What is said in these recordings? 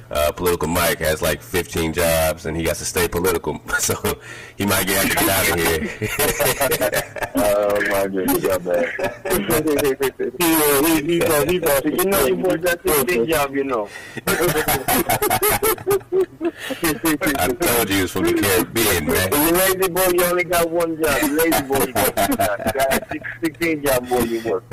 Political Mike has like 15 jobs, and he has to stay political, so he might get out of here. Oh my goodness, y'all bad. You know, your boy got this big job, you know. I told you he was from the Caribbean, man. You lazy boy, you only got one job. You lazy boy, you got 16 job, boy, you work.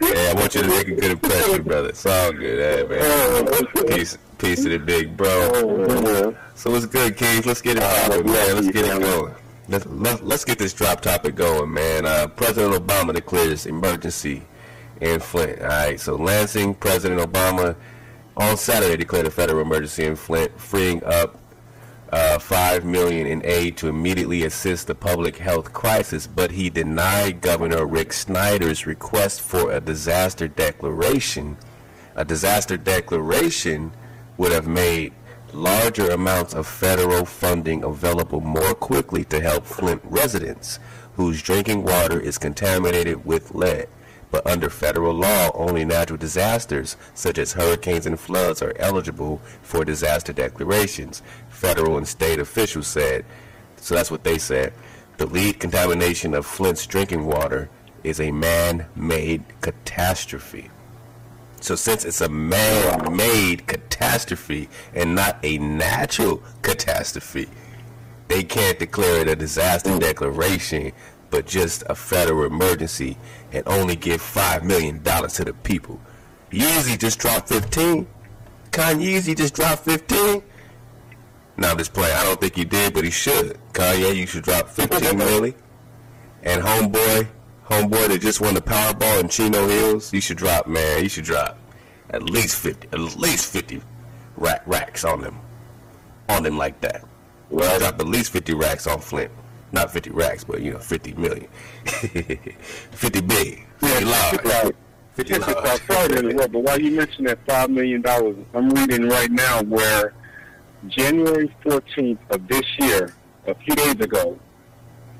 Yeah, I want you to make a good impression, brother. It's all good, man. Peace to the big bro. So what's good, Kings? Let's get it going, man. Let's get it going. Let's get this drop topic going, man. President Obama declares emergency in Flint. All right, so Lansing, President Obama on Saturday declared a federal emergency in Flint, freeing up $5 million in aid to immediately assist the public health crisis, but he denied Governor Rick Snyder's request for a disaster declaration. A disaster declaration would have made larger amounts of federal funding available more quickly to help Flint residents whose drinking water is contaminated with lead. But under federal law, only natural disasters such as hurricanes and floods are eligible for disaster declarations, federal and state officials said. So that's what they said. The lead contamination of Flint's drinking water is a man-made catastrophe. So since it's a man-made catastrophe and not a natural catastrophe, they can't declare it a disaster declaration, but just a federal emergency, and only give $5 million to the people. Yeezy just dropped 15. Kanye just dropped 15. No, I'm just playing. I don't think he did, but he should. Kanye, you should drop 15 million. And homeboy that just won the Powerball in Chino Hills, you should drop, man. You should drop at least 50 racks on them like that. Well, drop at least 50 racks on Flint. Not 50 racks, but 50 million. 50 big. 50 large. 50 large. But while you mention that $5 million, I'm reading right now where January 14th of this year, a few days ago,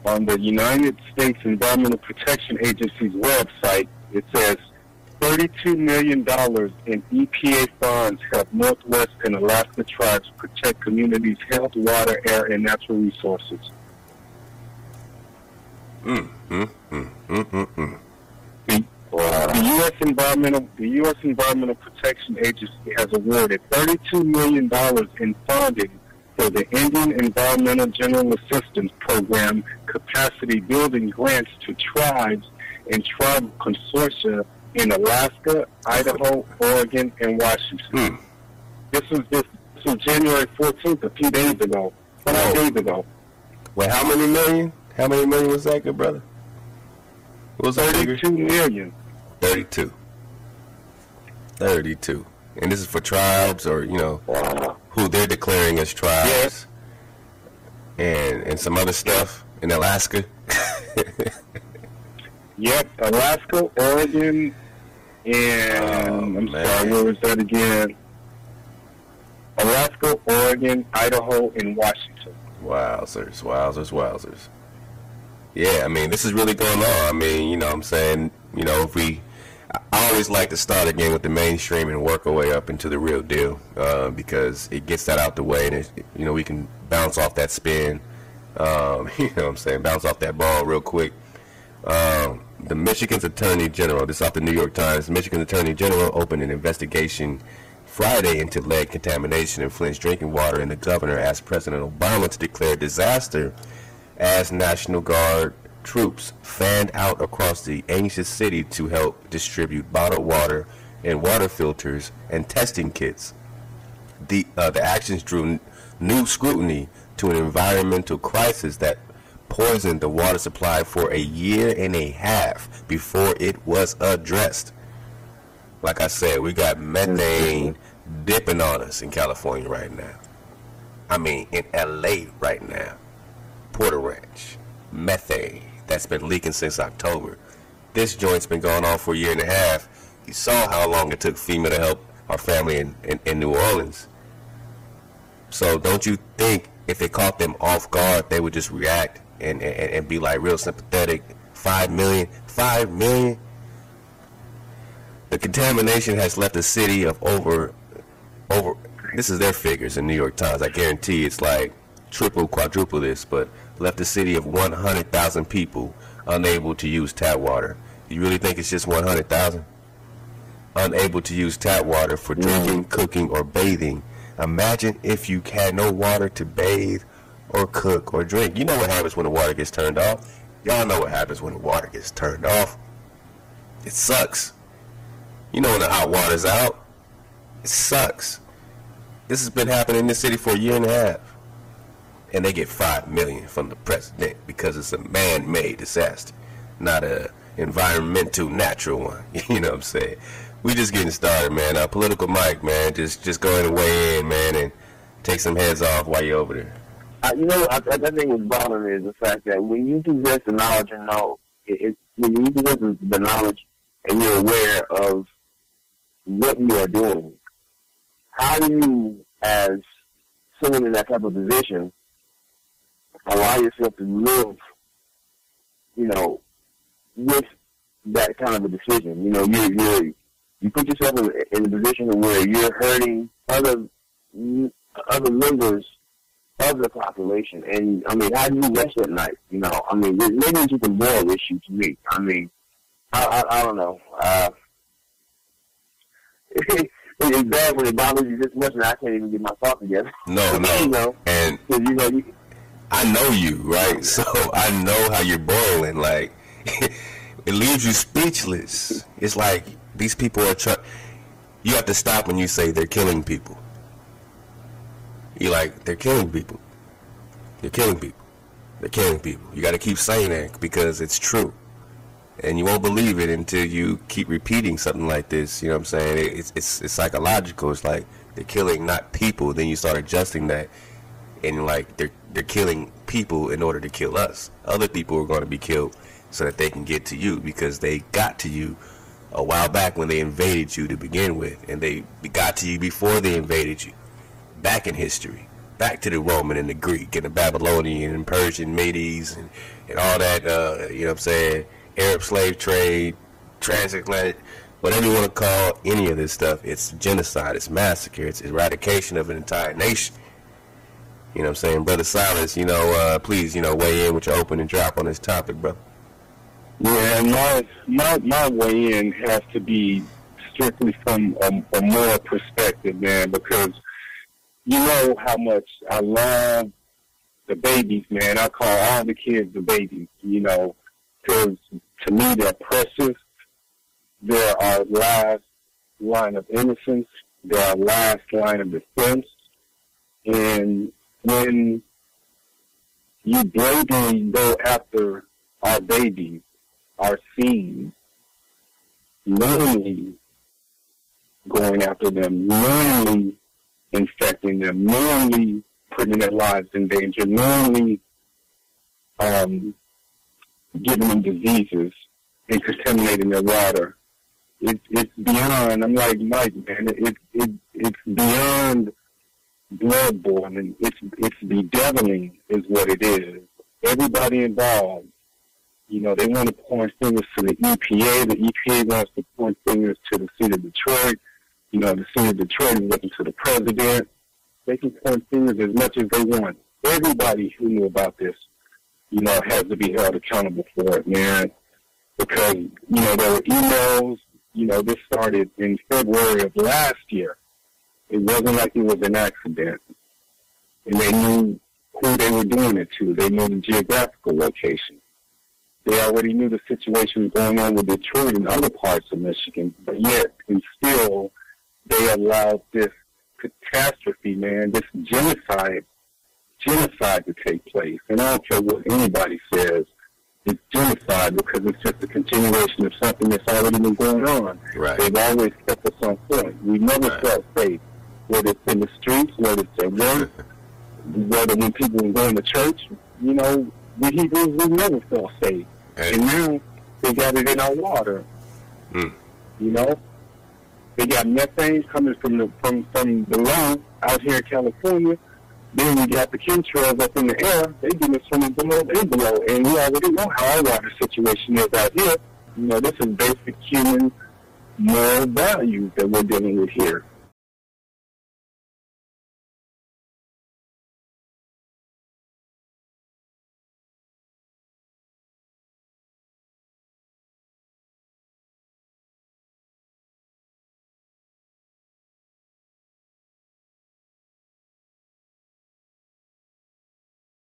on the United States Environmental Protection Agency's website, it says $32 million in EPA funds help Northwest and Alaska tribes protect communities' health, water, air, and natural resources. The U.S. Environmental Protection Agency has awarded $32 million in funding for the Indian Environmental General Assistance Program capacity building grants to tribes and tribal consortia in Alaska, Idaho, Oregon, and Washington. This was January 14th, a few days ago, 5 days ago. Wait, how many million? How many million was that, good brother? What was that figure? 32 million. 32. And this is for tribes or, who they're declaring as tribes. Yes. And some other stuff in Alaska. Yep, Alaska, Oregon, and sorry, where was that again? Alaska, Oregon, Idaho, and Washington. Wowzers. Yeah, I mean, this is really going on. I mean, I'm saying, I always like to start again with the mainstream and work our way up into the real deal, because it gets that out the way, and we can bounce off that spin, bounce off that ball real quick. The Michigan's Attorney General, this is off the New York Times, Michigan's Attorney General opened an investigation Friday into lead contamination in Flint's drinking water, and the governor asked President Obama to declare disaster as National Guard troops fanned out across the anxious city to help distribute bottled water and water filters and testing kits. The actions drew new scrutiny to an environmental crisis that poisoned the water supply for a year and a half before it was addressed. Like I said, we got methane dipping on us in California right now. I mean, in LA right now. Porter Ranch. Methane. That's been leaking since October. This joint's been going on for a year and a half. You saw how long it took FEMA to help our family in New Orleans. So don't you think if they caught them off guard, they would just react and be like real sympathetic? $5 million? The contamination has left a city of over. This is their figures in New York Times. I guarantee it's like triple, quadruple this, but left a city of 100,000 people unable to use tap water. You really think it's just 100,000? Unable to use tap water for drinking, cooking, or bathing. Imagine if you had no water to bathe or cook or drink. You know what happens when the water gets turned off? Y'all know what happens when the water gets turned off. It sucks. You know when the hot water's out, it sucks. This has been happening in this city for a year and a half. And they get $5 million from the president because it's a man-made disaster, not a environmental, natural one. You know what I'm saying? We just getting started, man. Political Mike, man. Just go ahead and weigh in, man, and take some heads off while you're over there. I think what's bothering me is the fact that when you possess the knowledge and know, when you possess the knowledge and you're aware of what you are doing, how do you, as someone in that type of position, allow yourself to live, with that kind of a decision? You put yourself in a position where you're hurting other members of the population, and how do you rest at night? Maybe it's just a moral issue to me. I don't know. It's bad when it bothers you this much, and I can't even get my thoughts together. No. And I know you, right? So I know how you're boiling. Like, it leaves you speechless. It's like these people are you have to stop when you say they're killing people. You're like, they're killing people. They're killing people. They're killing people. You got to keep saying that because it's true. And you won't believe it until you keep repeating something like this. You know what I'm saying? It's psychological. It's like they're killing not people. Then you start adjusting that, and like they're killing people in order to kill us. Other people are going to be killed so that they can get to you because they got to you a while back when they invaded you to begin with, and they got to you before they invaded you. Back in history, back to the Roman and the Greek and the Babylonian and Persian, Medes and all that. You know what I'm saying? Arab slave trade, transatlantic, whatever you want to call any of this stuff, it's genocide, it's massacre, it's eradication of an entire nation. You know what I'm saying? Brother Silas, please, weigh in with your opening drop on this topic, bro. Yeah, my weigh in has to be strictly from a moral perspective, man, because you know how much I love the babies, man. I call all the kids the babies, because to me they're precious. They're our last line of innocence. They're our last line of defense. And when you blatantly go after our babies, our seeds, knowingly going after them, knowingly infecting them, knowingly putting their lives in danger, knowingly giving them diseases and contaminating their water. It's beyond, I'm like Mike, man, it's beyond blood boiling. It's bedeviling is what it is. Everybody involved, they want to point fingers to the EPA. The EPA wants to point fingers to the city of Detroit. The city of Detroit is looking to the president. They can point fingers as much as they want. Everybody who knew about this, has to be held accountable for it, man. Because, there were emails, this started in February of last year. It wasn't like it was an accident. And they knew who they were doing it to. They knew the geographical location. They already knew the situation going on with Detroit and other parts of Michigan. But yet, and still, they allowed this catastrophe, man, this genocide to take place. And I don't care what anybody says. It's genocide because it's just a continuation of something that's already been going on. Right. They've always kept us on point. We never felt safe, whether it's in the streets, whether it's at work, whether when people were going to church. We Hebrews, we never felt safe. Hey. And now they got it in our water. They got methane coming from the lung out here in California. Then we got the chemtrails up in the air. They get us from below, and we already know how our water situation is out here. This is basic human moral values that we're dealing with here.